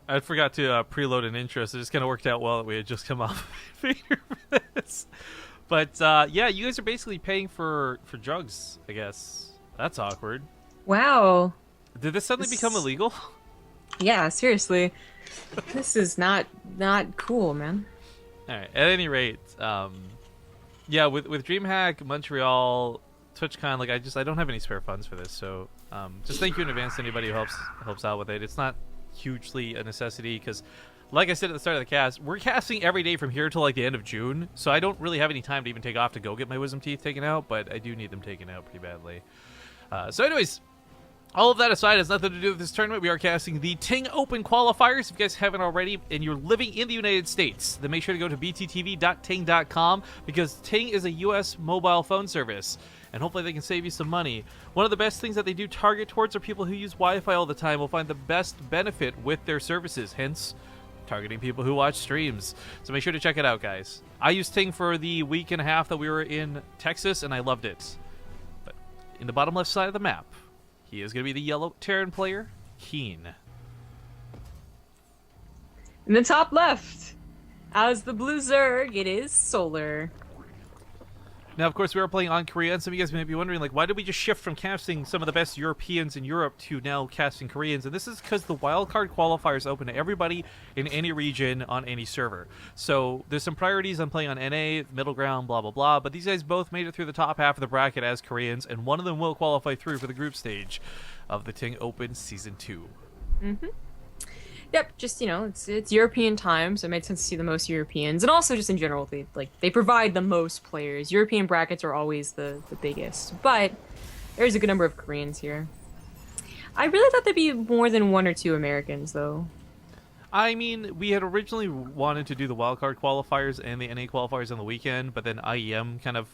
I forgot to preload an intro, so it just kind of worked out well that we had just come off Vader for this. But yeah, you guys are basically paying for drugs, I guess. That's awkward. Wow. Did this suddenly become illegal? Yeah, seriously. This is not cool, man. All right. At any rate, yeah, with DreamHack Montreal, TwitchCon, like I don't have any spare funds for this, so just thank you in advance to anybody who helps out with it. It's not hugely a necessity because, like I said at the start of the cast, we're casting every day from here till like the end of June, so I don't really have any time to even take off to go get my wisdom teeth taken out, but I do need them taken out pretty badly. So anyways, all of that aside, has nothing to do with this tournament. We are casting the TING Open Qualifiers. If you guys haven't already and you're living in the United States, then make sure to go to bttv.ting.com because TING is a US mobile phone service, and hopefully they can save you some money. One of the best things that they do target towards are people who use Wi-Fi all the time will find the best benefit with their services, hence targeting people who watch streams. So make sure to check it out, guys. I used TING for the week and a half that we were in Texas, and I loved it. But in the bottom left side of the map, he is going to be the yellow Terran player, KeeN. In the top left, as the blue Zerg, it is Solar. Now, of course, we are playing on Korea, and some of you guys may be wondering, like, why did we just shift from casting some of the best Europeans in Europe to now casting Koreans? And this is because the wildcard qualifiers open to everybody in any region on any server. So there's some priorities on playing on NA, middle ground, blah, blah, blah. But these guys both made it through the top half of the bracket as Koreans, and one of them will qualify through for the group stage of the TING Open Season 2. Mm-hmm. Yep, just, you know, it's European time, so it made sense to see the most Europeans. And also, just in general, they provide the most players. European brackets are always the biggest. But there's a good number of Koreans here. I really thought there'd be more than one or two Americans, though. I mean, we had originally wanted to do the wildcard qualifiers and the NA qualifiers on the weekend, but then IEM kind of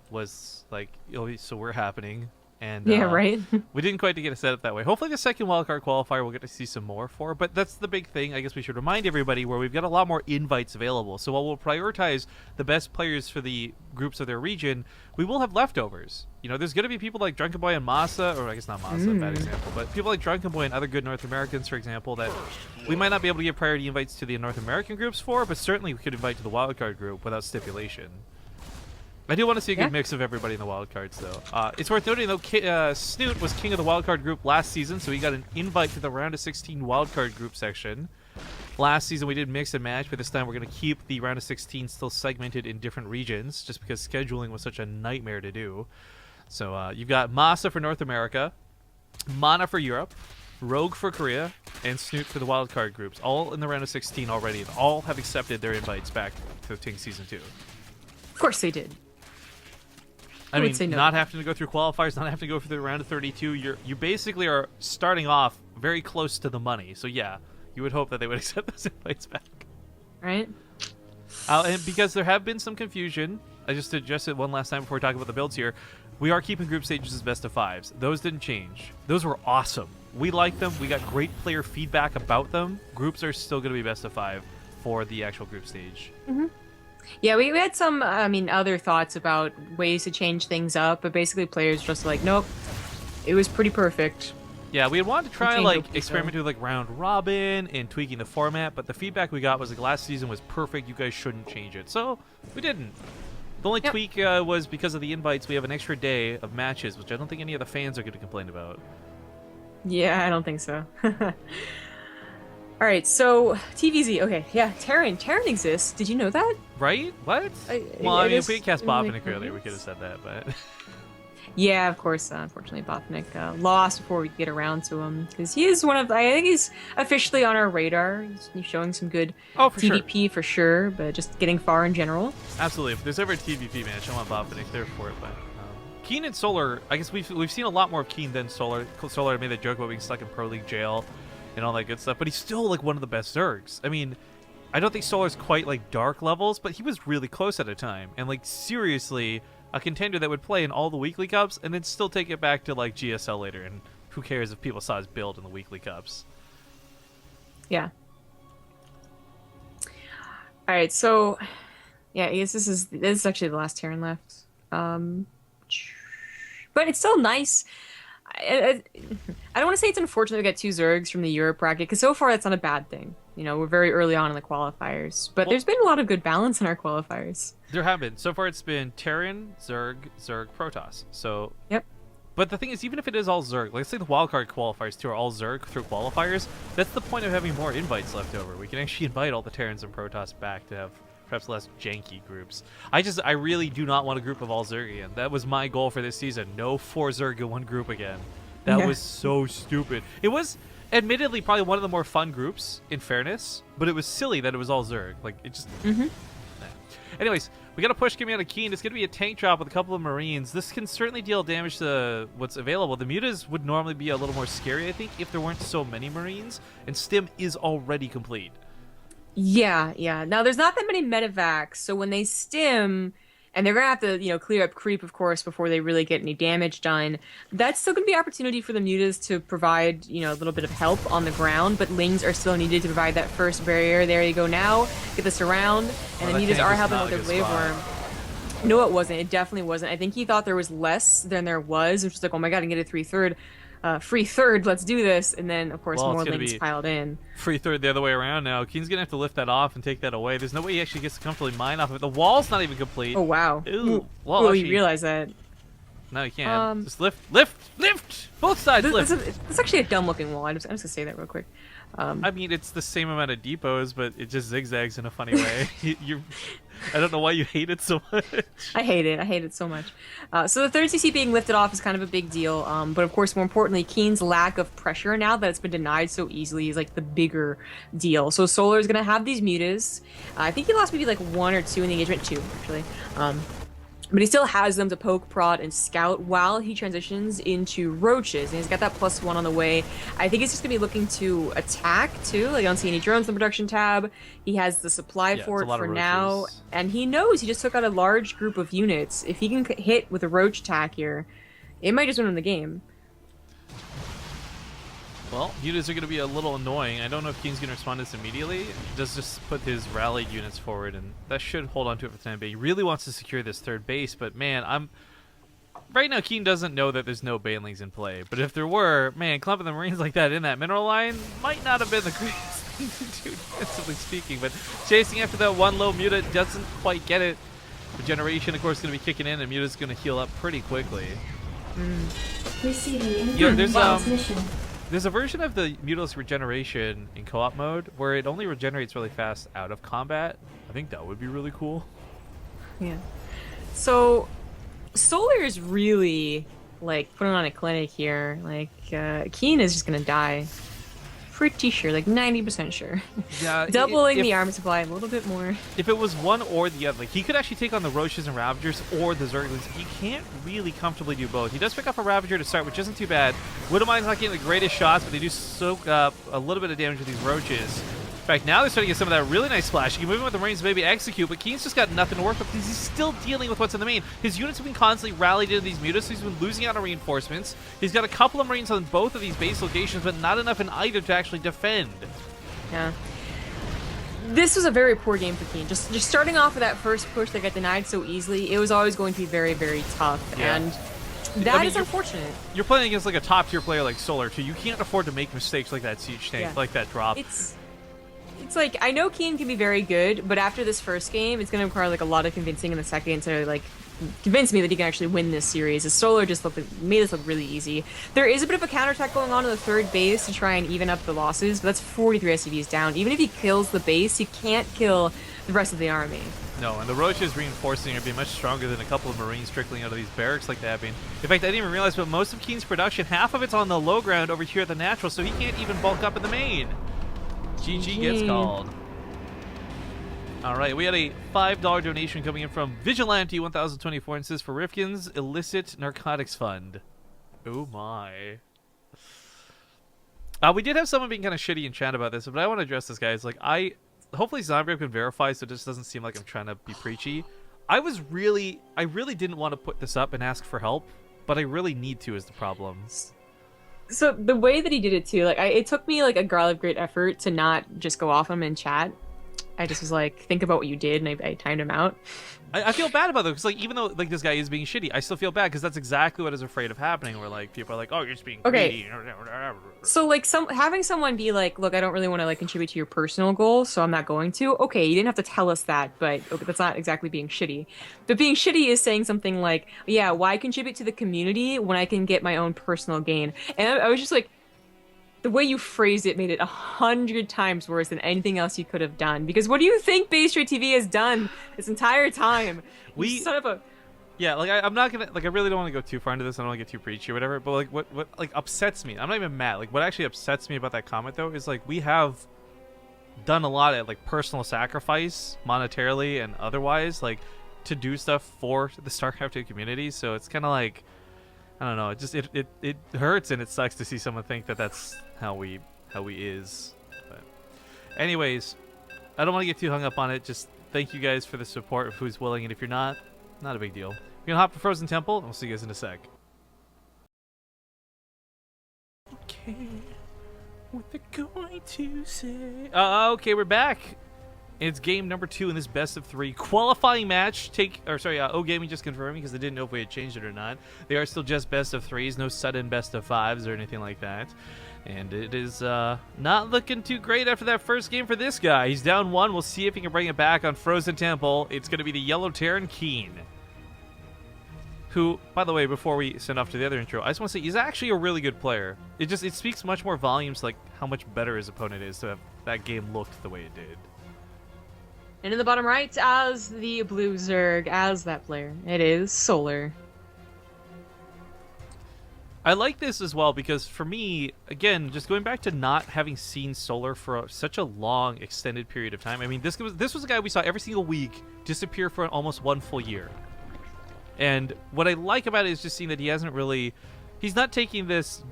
was like, oh, so we're happening. And, yeah, right? we didn't quite get it set up that way. Hopefully the second wildcard qualifier we'll get to see some more for, but that's the big thing I guess we should remind everybody, where we've got a lot more invites available. So while we'll prioritize the best players for the groups of their region, we will have leftovers. You know, there's going to be people like Drunken Boy and Masa, or I guess not Masa, bad example, but people like Drunken Boy and other good North Americans, for example, that we might not be able to give priority invites to the North American groups for, but certainly we could invite to the wildcard group without stipulation. I do want to see a good mix of everybody in the wildcards, though. It's worth noting, though, Snoot was king of the wildcard group last season, so he got an invite to the round of 16 wildcard group section. Last season we did mix and match, but this time we're going to keep the round of 16 still segmented in different regions, just because scheduling was such a nightmare to do. So you've got Masa for North America, Mana for Europe, Rogue for Korea, and Snoot for the wildcard groups, all in the round of 16 already, and all have accepted their invites back to TING Season 2. Of course they did. I mean, not having to go through qualifiers, not having to go through the round of 32. You basically are starting off very close to the money. So yeah, you would hope that they would accept those invites back. Right. And because there have been some confusion, I just addressed it one last time before we talk about the builds here. We are keeping group stages as best of fives. Those didn't change. Those were awesome. We like them. We got great player feedback about them. Groups are still going to be best of five for the actual group stage. Mm-hmm. Yeah, we had some, other thoughts about ways to change things up, but basically players just like, nope, it was pretty perfect. Yeah, we had wanted to try, like, experimenting with, like, round robin and tweaking the format, but the feedback we got was, like, last season was perfect, you guys shouldn't change it. So, we didn't. The only tweak was because of the invites, we have an extra day of matches, which I don't think any of the fans are going to complain about. Yeah, I don't think so. Alright, so, TVZ, okay, yeah, Terran exists. Did you know that? Right? What? Well, I mean, if we had cast Botvinnik earlier, we could have said that, but... Yeah, of course, unfortunately, Botvinnik lost before we get around to him, because he is one of, I think he's officially on our radar. He's showing some good TVP for sure, but just getting far in general. Absolutely. If there's ever a TVP match, I want Botvinnik there for it, but... KeeN and Solar, I guess we've seen a lot more of KeeN than Solar. Solar made that joke about being stuck in Pro League jail and all that good stuff, but he's still like one of the best Zergs. I mean, I don't think Solar's quite like dark levels, but he was really close at a time, and like seriously a contender that would play in all the weekly cups and then still take it back to like GSL later, and who cares if people saw his build in the weekly cups. Yeah. All right, so yeah, I guess this is actually the last Terran left, but it's still nice. I don't want to say it's unfortunate we got 2 Zergs from the Europe bracket, because so far that's not a bad thing. You know, we're very early on in the qualifiers, but there's been a lot of good balance in our qualifiers. There have been. So far it's been Terran, Zerg, Protoss. So Yep. But the thing is, even if it is all Zerg, let's say the wildcard qualifiers too are all Zerg through qualifiers, that's the point of having more invites left over. We can actually invite all the Terrans and Protoss back to have perhaps less janky groups. I really do not want a group of all Zerg again. That was my goal for this season. No 4 Zerg in one group again. That was so stupid. It was admittedly probably one of the more fun groups, in fairness, but it was silly that it was all Zerg. Like, it just... Anyways, we got a push coming out of KeeN. It's going to be a tank drop with a couple of Marines. This can certainly deal damage to what's available. The mutas would normally be a little more scary, I think, if there weren't so many Marines, and Stim is already complete. Yeah, yeah. Now, there's not that many medevacs, so when they stim, and they're going to have to, you know, clear up creep, of course, before they really get any damage done, that's still going to be opportunity for the mutas to provide, you know, a little bit of help on the ground, but Lings are still needed to provide that first barrier. There you go now. Get this around, and the mutas are helping with their Blade Worm. No, it wasn't. It definitely wasn't. I think he thought there was less than there was, which was like, oh my god, I can get a free third, let's do this. And then, of course, more Lings piled in. Free third the other way around now. KeeN's going to have to lift that off and take that away. There's no way he actually gets to comfortably mine off of it. The wall's not even complete. Oh, wow. Ew. Well, actually, you realize that. No, you can't. Just lift! Both sides lift! It's actually a dumb-looking wall. I'm just going to say that real quick. I mean, it's the same amount of depots, but it just zigzags in a funny way. I don't know why you hate it so much. I hate it. I hate it so much. So the third CC being lifted off is kind of a big deal. But of course, more importantly, KeeN's lack of pressure now that it's been denied so easily is like the bigger deal. So Solar is going to have these mutas. I think he lost maybe like 1 or 2 in the engagement, 2 actually. But he still has them to poke, prod, and scout while he transitions into roaches. And he's got that +1 on the way. I think he's just going to be looking to attack, too. Like, I don't see any drones in the production tab. He has the supply for it for now. And he knows he just took out a large group of units. If he can hit with a roach attack here, it might just win him the game. Well, mutas are going to be a little annoying. I don't know if KeeN's going to respond to this immediately. He does just put his rallied units forward, and that should hold on to it for the time being. He really wants to secure this third base, but man, right now KeeN doesn't know that there's no banelings in play. But if there were, man, clumping the Marines like that in that mineral line might not have been the greatest thing to do, defensively speaking. But chasing after that one low muta doesn't quite get it. Regeneration, of course, is going to be kicking in, and muta's going to heal up pretty quickly. There's a version of the Mutalist regeneration in co-op mode where it only regenerates really fast out of combat. I think that would be really cool. Yeah. So, Solar is really, like, putting on a clinic here. Like, KeeN is just gonna die. Pretty sure, like 90% sure. Yeah, Doubling the armor supply a little bit more. If it was one or the other, like he could actually take on the Roaches and Ravagers or the Zerglings. He can't really comfortably do both. He does pick up a Ravager to start, which isn't too bad. Widowmine's not getting the greatest shots, but they do soak up a little bit of damage with these Roaches. In fact, now they're starting to get some of that really nice splash. You can move in with the Marines, maybe execute, but KeeN's just got nothing to work with because he's still dealing with what's in the main. His units have been constantly rallied into these mutas, so he's been losing out on reinforcements. He's got a couple of Marines on both of these base locations, but not enough in either to actually defend. Yeah. This was a very poor game for KeeN. Just starting off with that first push that got denied so easily, it was always going to be very, very tough. Yeah. And that is unfortunate. You're playing against like a top-tier player like Solar, too. You can't afford to make mistakes like that siege tank, like that drop. It's like, I know KeeN can be very good, but after this first game, it's going to require like a lot of convincing in the second to like convince me that he can actually win this series. As Solar just made this look really easy. There is a bit of a counterattack going on in the third base to try and even up the losses, but that's 43 SCVs down. Even if he kills the base, he can't kill the rest of the army. No, and the Roaches reinforcing are being much stronger than a couple of Marines trickling out of these barracks like that. In fact, I didn't even realize, but most of KeeN's production, half of it's on the low ground over here at the natural, so he can't even bulk up in the main. GG gets called. All right, we had a $5 donation coming in from Vigilante 1024 and says for Rifkin's illicit narcotics fund. Oh my. We did have someone being kind of shitty in chat about this, but I want to address this, guys. Like, hopefully Zombie can verify so it just doesn't seem like I'm trying to be preachy. I really didn't want to put this up and ask for help, but I really need to is the problem. So the way that he did it too, like it took me like a lot of great effort to not just go off him in chat. I just was like, think about what you did, and I timed him out. I feel bad about it because, like, even though like this guy is being shitty, I still feel bad because that's exactly what I was afraid of happening. Where like people are like, "Oh, you're just being Okay. greedy." So like having someone be like, look, I don't really want to like contribute to your personal goals, so I'm not going to. Okay, you didn't have to tell us that, but okay, that's not exactly being shitty. But being shitty is saying something like, yeah, why contribute to the community when I can get my own personal gain? And I was just like, the way you phrased it made it 100 times worse than anything else you could have done. Because what do you think BaseTradeTV has done this entire time? You son of a... Yeah, like I'm not gonna like I really don't want to go too far into this. I don't want to get too preachy or whatever. But like what like upsets me. I'm not even mad. Like what actually upsets me about that comment though is like we have done a lot of like personal sacrifice monetarily and otherwise like to do stuff for the StarCraft 2 community. So it's kind of like I don't know. It just it hurts and it sucks to see someone think that that's how we is. But anyways, I don't want to get too hung up on it. Just thank you guys for the support of who's willing, and if you're not a big deal. We're gonna hop to Frozen Temple, and we'll see you guys in a sec. Okay, what they're going to say. Okay, we're back. It's game number 2 in this best of 3 qualifying match. O Gaming just confirming because they didn't know if we had changed it or not. They are still just best of 3s, no sudden best of 5s or anything like that. And it is not looking too great after that first game for this guy. He's down 1. We'll see if he can bring it back on Frozen Temple. It's going to be the yellow Terran KeeN. Who, by the way, before we send off to the other intro, I just want to say he's actually a really good player. It speaks much more volumes like how much better his opponent is to have that game looked the way it did. And in the bottom right, as the blue Zerg, as that player, it is Solar. I like this as well because for me, again, just going back to not having seen Solar for such a long, extended period of time. I mean, this was a guy we saw every single week disappear for almost 1 full year. And what I like about it is just seeing that he's not taking this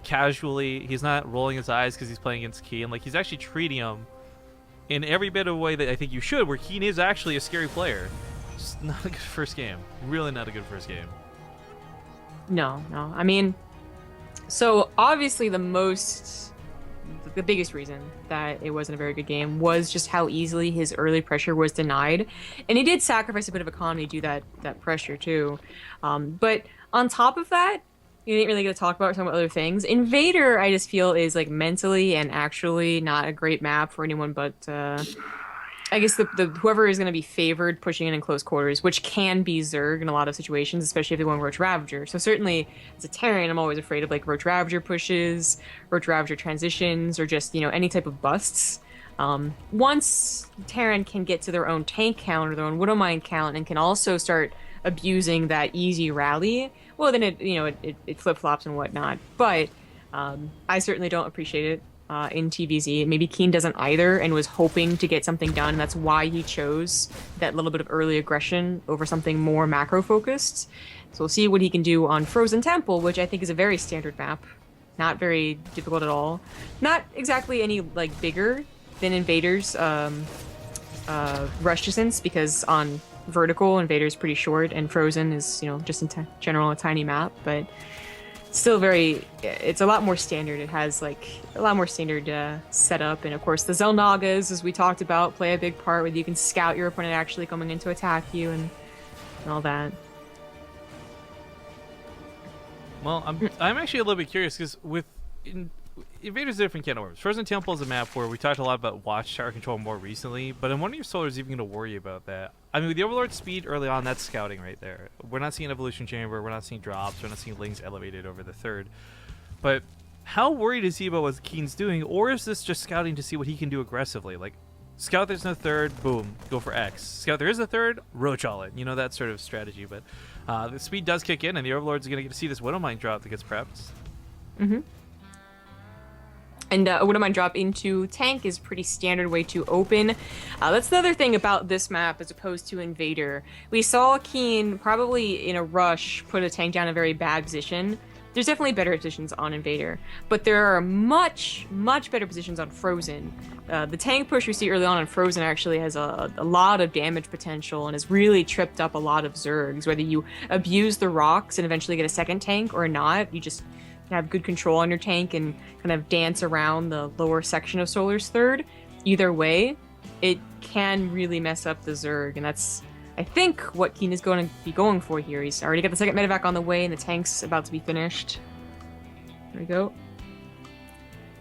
casually. He's not rolling his eyes because he's playing against KeeN. Like, he's actually treating him in every bit of a way that I think you should, where KeeN is actually a scary player. Just not a good first game. Really not a good first game. No. I mean, so obviously the biggest reason that it wasn't a very good game was just how easily his early pressure was denied. And he did sacrifice a bit of economy to do that pressure too. But on top of that, you didn't really get to talk about some other things. Invader, I just feel, is like mentally and actually not a great map for anyone but I guess the whoever is going to be favored pushing in close quarters, which can be Zerg in a lot of situations, especially if they go on Roach Ravager. So certainly as a Terran, I'm always afraid of like Roach Ravager pushes, Roach Ravager transitions, or just, any type of busts. Once Terran can get to their own tank count or their own Widowmine count and can also start abusing that easy rally, well, then it flip-flops and whatnot. But I certainly don't appreciate it in TVZ. Maybe KeeN doesn't either and was hoping to get something done. That's why he chose that little bit of early aggression over something more macro-focused. So we'll see what he can do on Frozen Temple, which I think is a very standard map. Not very difficult at all. Not exactly any like bigger than Invader's rush distance, because on vertical, Invader's pretty short, and Frozen is, just in general a tiny map, but still it's a lot more standard. It has like a lot more standard setup, and of course the Xel'Nagas, as we talked about, play a big part where you can scout your opponent actually coming in to attack you and all that. Well, I'm actually a little bit curious because Invader's a different can of worms. Frozen Temple is a map where we talked a lot about Watchtower control more recently, but I'm wondering if Solar's even going to worry about that. I mean, with the Overlord speed early on, that's scouting right there. We're not seeing Evolution Chamber, we're not seeing drops, we're not seeing Lings elevated over the 3rd. But how worried is he about what KeeN's doing, or is this just scouting to see what he can do aggressively? Like, scout there's no 3rd, boom, go for X. Scout there is a 3rd, roach all it. That sort of strategy. But the speed does kick in, and the Overlord's going to get to see this Widowmine drop that gets prepped. Mm-hmm. And a Widowmine drop into tank is pretty standard way to open. That's the other thing about this map as opposed to Invader. We saw KeeN probably in a rush put a tank down in a very bad position. There's definitely better positions on Invader, but there are much, much better positions on Frozen. The tank push we see early on Frozen actually has a lot of damage potential and has really tripped up a lot of Zergs. Whether you abuse the rocks and eventually get a second tank or not, you just have good control on your tank and kind of dance around the lower section of Solar's 3rd. Either way, it can really mess up the Zerg, and that's, I think, what KeeN is going to be going for here. He's already got the second medevac on the way, and the tank's about to be finished. There we go.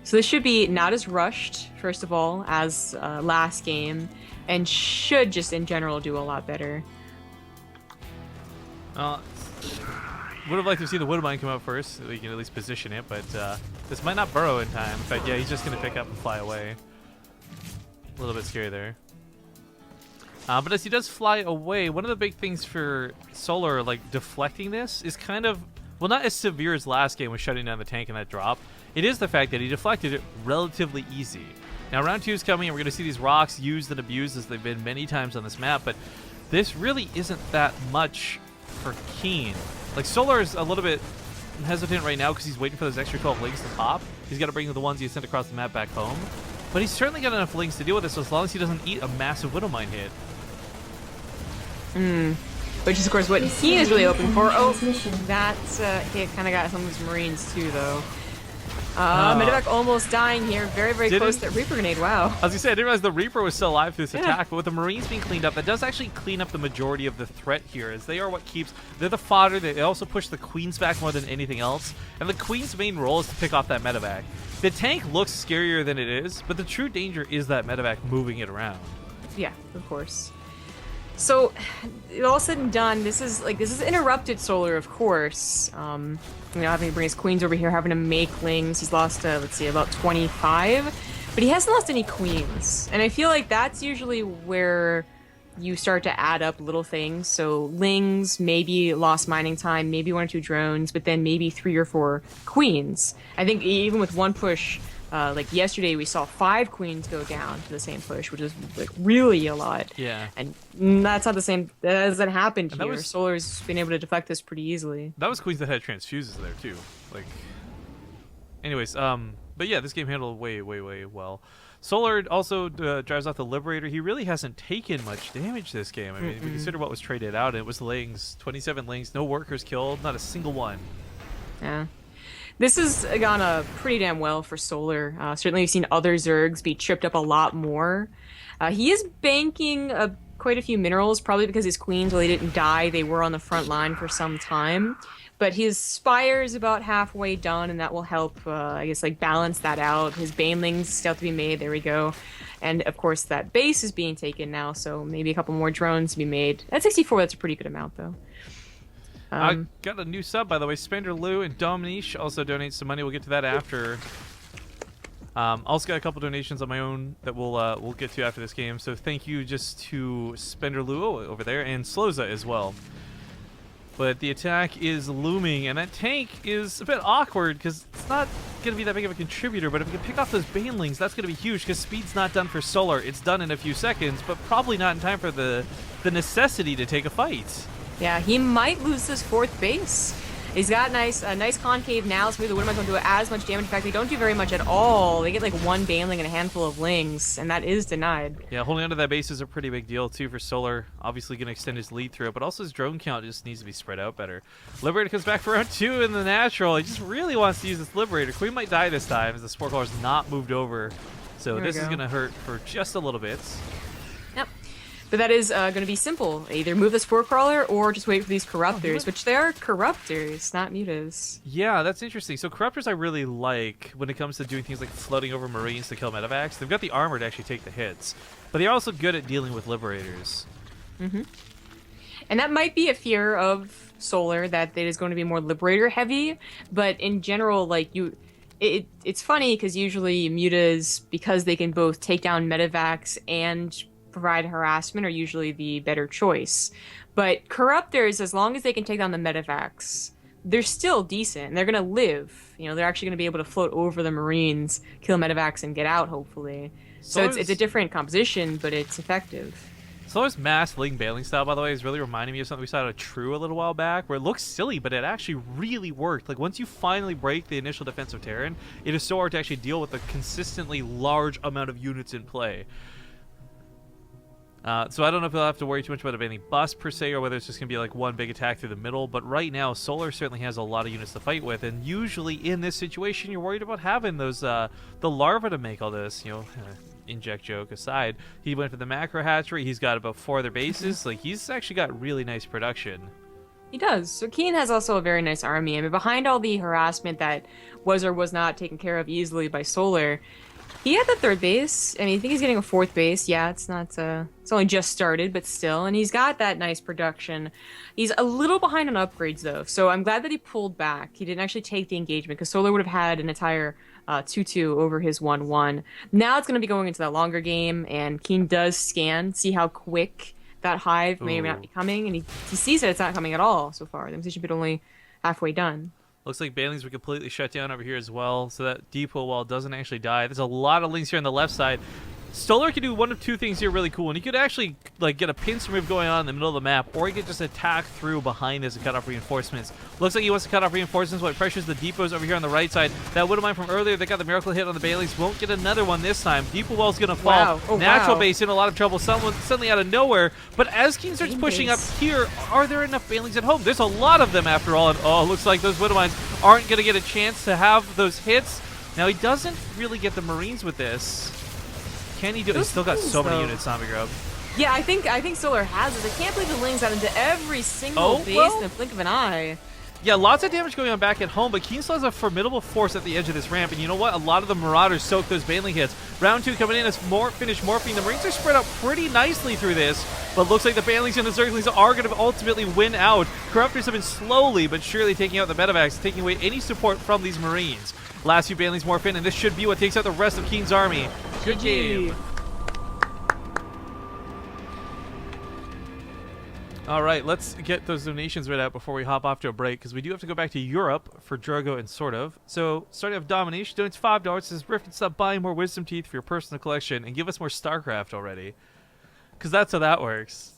So this should be not as rushed, first of all, as last game, and should just in general do a lot better. Would have liked to see the wood mine come out first, so we can at least position it, but this might not burrow in time. In fact, yeah, he's just going to pick up and fly away. A little bit scary there. But as he does fly away, one of the big things for Solar, like deflecting this, is kind of, well, not as severe as last game with shutting down the tank and that drop. It is the fact that he deflected it relatively easy. Now round 2 is coming, and we're going to see these rocks used and abused as they've been many times on this map, but this really isn't that much for KeeN. Like, Solar is a little bit hesitant right now because he's waiting for those extra 12 links to pop. He's got to bring the ones he sent across the map back home. But he's certainly got enough links to deal with this, so as long as he doesn't eat a massive Widow Mine hit. Which is, of course, what KeeN is really open for. Oh, that hit kind of got some of his Marines, too, though. Medevac almost dying here. Very, very close to that Reaper grenade. Wow. As you said, I didn't realize the Reaper was still alive through this attack, but with the Marines being cleaned up, that does actually clean up the majority of the threat here, as they are what keeps... They're the fodder. They also push the Queens back more than anything else, and the Queen's main role is to pick off that Medevac. The tank looks scarier than it is, but the true danger is that Medevac moving it around. Yeah, of course. So, all said and done, this is interrupted Solar, of course. Having to bring his queens over here, having to make lings. He's lost, let's see, about 25, but he hasn't lost any queens. And I feel like that's usually where you start to add up little things. So lings, maybe lost mining time, maybe 1 or 2 drones, but then maybe 3 or 4 queens. I think even with one push, like yesterday, we saw 5 queens go down to the same push, which is like really a lot. Yeah. And that's not the same as that happened here. Was, Solar's been able to deflect this pretty easily. That was queens that had transfuses there too. Like, anyways, but yeah, this game handled way well. Solar also drives off the Liberator. He really hasn't taken much damage this game. I mean, if you consider what was traded out, it was lings, 27 lings, no workers killed, not a single one. Yeah. This has gone pretty damn well for Solar. Certainly, we've seen other Zergs be tripped up a lot more. He is banking quite a few minerals, probably because his queens, while they didn't die, they were on the front line for some time. But his Spire is about halfway done, and that will help, I guess, like balance that out. His Banelings still have to be made. There we go. And, of course, that base is being taken now, so maybe a couple more drones to be made. At 64, that's a pretty good amount, though. I got a new sub, by the way. Spender Lou and Dominique also donate some money. We'll get to that after. Also got a couple donations on my own that we'll get to after this game. So thank you just to Spender Lou over there and Sloza as well. But the attack is looming, and that tank is a bit awkward because it's not going to be that big of a contributor. But if we can pick off those Banelings, that's going to be huge because speed's not done for Solar. It's done in a few seconds, but probably not in time for the necessity to take a fight. Yeah, he might lose his 4th base. He's got a nice concave now, so maybe the Widowmines don't do as much damage. In fact, they don't do very much at all. They get like 1 Baneling and a handful of lings, and that is denied. Yeah, holding onto that base is a pretty big deal, too, for Solar. Obviously going to extend his lead through it, but also his drone count just needs to be spread out better. Liberator comes back for round 2 in the natural. He just really wants to use this Liberator. Queen might die this time as the Spore Caller's not moved over. So this is going to hurt for just a little bit. Yep. But that is going to be simple. Either move the Spore Crawler or just wait for these Corruptors, which they are Corruptors, not Mutas. Yeah, that's interesting. So Corruptors I really like when it comes to doing things like floating over Marines to kill Medevacs. They've got the armor to actually take the hits, but they're also good at dealing with Liberators. And that might be a fear of Solar, that it is going to be more Liberator heavy, but in general, like it's funny because usually Mutas, because they can both take down Medevacs and provide harassment, are usually the better choice. But Corruptors, as long as they can take down the Medevacs, they're still decent. They're going to live. You know, they're actually going to be able to float over the Marines, kill Medevacs, and get out, hopefully. So it's a different composition, but it's effective. Solar's mass ling bailing style, by the way, is really reminding me of something we saw at a True a little while back, where it looks silly, but it actually really worked. Like, once you finally break the initial defensive terrain, it is so hard to actually deal with a consistently large amount of units in play. So I don't know if we'll have to worry too much about any bust per se, or whether it's just going to be like one big attack through the middle. But right now, Solar certainly has a lot of units to fight with, and usually in this situation, you're worried about having those the larva to make all this. You know, inject joke aside, he went for the macro hatchery. He's got about 4 other bases. Like, he's actually got really nice production. He does. So KeeN has also a very nice army. I mean, behind all the harassment that was or was not taken care of easily by Solar, he had the 3rd base. I mean, I think he's getting a 4th base. Yeah, it's not. It's only just started, but still, and he's got that nice production. He's a little behind on upgrades though, so I'm glad that he pulled back. He didn't actually take the engagement because Solar would have had an entire 2-2 over his 1-1. Now it's going to be going into that longer game, and KeeN does scan, see how quick that hive may or may not be coming, and he sees that it's not coming at all so far. The position bit only halfway done. Looks like banelings were completely shut down over here as well, so that depot wall doesn't actually die. There's a lot of links here on the left side. Solar could do one of 2 things here really cool, and he could actually like get a pincer move going on in the middle of the map, or he could just attack through behind this and cut off reinforcements. Looks like he wants to cut off reinforcements, but pressures the depots over here on the right side. That would have mine from earlier. They got the miracle hit on the banelings. Won't get another one this time. Depot wall's gonna fall. Wow. Oh, Natural wow. base in a lot of trouble. Someone suddenly out of nowhere. But as KeeN starts pushing up here, are there enough banelings at home? There's a lot of them after all, and oh, looks like those widow mines aren't gonna get a chance to have those hits. Now he doesn't really get the Marines with this. Can he do it? He's still got so many units, Zombie Grub. Yeah, I think Solar has this. I can't believe the Lings got into every single base in the blink of an eye. Yeah, lots of damage going on back at home, but KeeN still has a formidable force at the edge of this ramp, and you know what? A lot of the Marauders soak those baneling hits. Round 2 coming in as finish morphing. The Marines are spread out pretty nicely through this, but looks like the banelings and the Zerglings are going to ultimately win out. Corruptors have been slowly but surely taking out the medevacs, taking away any support from these Marines. Last few banelings morph in, and this should be what takes out the rest of KeeN's army. Good game. All right, let's get those donations read out before we hop off to a break, because we do have to go back to Europe for Drogo and Sort of. So, starting off Domination, donates $5, says, Rifkin, stop buying more Wisdom Teeth for your personal collection and give us more StarCraft already. Because that's how that works.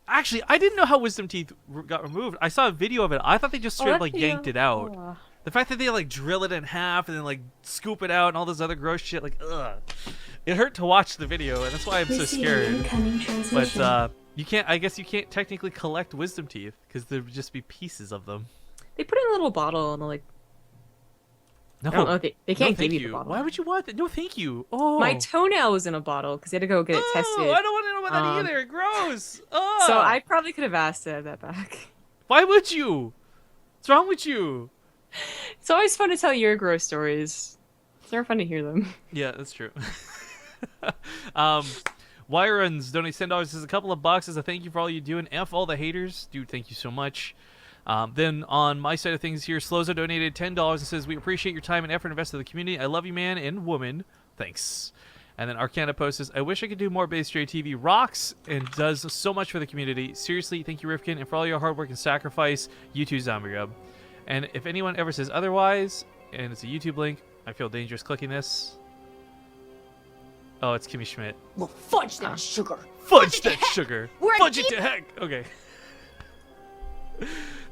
Actually, I didn't know how Wisdom Teeth got removed. I saw a video of it. I thought they just straight up, like, yanked it out. Oh. The fact that they, like, drill it in half and then, like, scoop it out and all this other gross shit, like, ugh. It hurt to watch the video, and that's why I'm so scared. But, you can't. I guess you can't technically collect wisdom teeth because there would just be pieces of them. They put it in a little bottle and they're like. No, I don't know, they can't give you the bottle. Why would you want that? No, thank you. Oh, my toenail was in a bottle because they had to go get it tested. I don't want to know about that either. Gross. Oh. So I probably could have asked to have that back. Why would you? What's wrong with you? It's always fun to tell your gross stories. It's never fun to hear them. Yeah, that's true. Wyruns donates $10. Says a couple of bucks as a thank you for all you do, and F all the haters. Dude, thank you so much. Then on my side of things here, Slozo donated $10 and says, we appreciate your time and effort invested in the community. I love you, man and woman. Thanks. And then Arcana Post says, I wish I could do more BaseTradeTV. Rocks and does so much for the community. Seriously, thank you, Rifkin, and for all your hard work and sacrifice. You too, Zombie Grub. And if anyone ever says otherwise, and it's a YouTube link, I feel dangerous clicking this. Oh, it's Kimmy Schmidt. Well, fudge that sugar. Fudge that sugar. Fudge it to heck. Okay.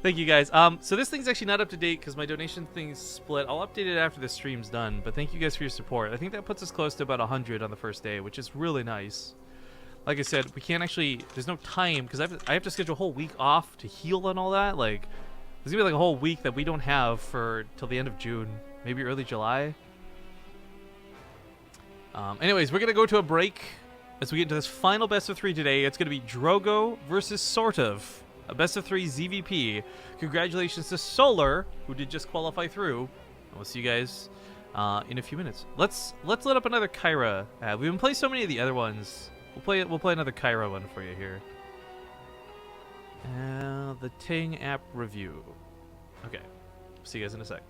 Thank you, guys. So this thing's actually not up to date because my donation thing's split. I'll update it after the stream's done. But thank you guys for your support. I think that puts us close to about 100 on the first day, which is really nice. Like I said, we can't actually. There's no time because I have to schedule a whole week off to heal and all that. Like, there's gonna be like a whole week that we don't have for till the end of June, maybe early July. Anyways, we're going to go to a break as we get into this final best of 3 today. It's going to be Drogo versus Sort of. A best of 3 ZvP. Congratulations to Solar, who did just qualify through. And we'll see you guys in a few minutes. Let's load up another Kyra ad. We've been playing so many of the other ones. We'll play another Kyra one for you here. The TING app review. Okay. See you guys in a sec.